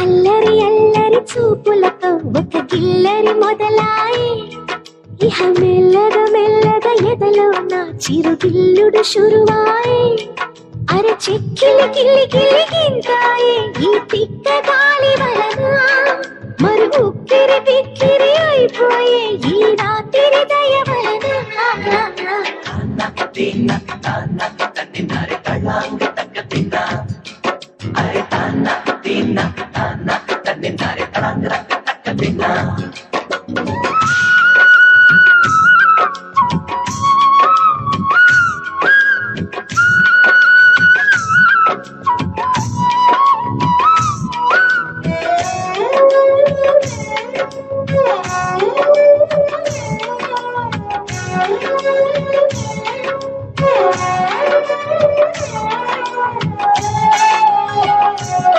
అల్లరి అల్లరి చూపులతో ఒక గిల్లరి మొదలాయి ఇహ మెల్లగా మెల్లగా ఎదలో నా చిరుగిల్లుడు శురువాయి అరే చెక్కిలి కిల్లి కిల్లి గింతాయి ఈ తిక్క గాలి వలన మరి ఉక్కిరి బిక్కిరి అయిపోయే ఈ రాత్రి దయ వలన అరే తాన్న తిన్న తాన్న తన్నిన్నారే తలంగ తక్క తిన్నా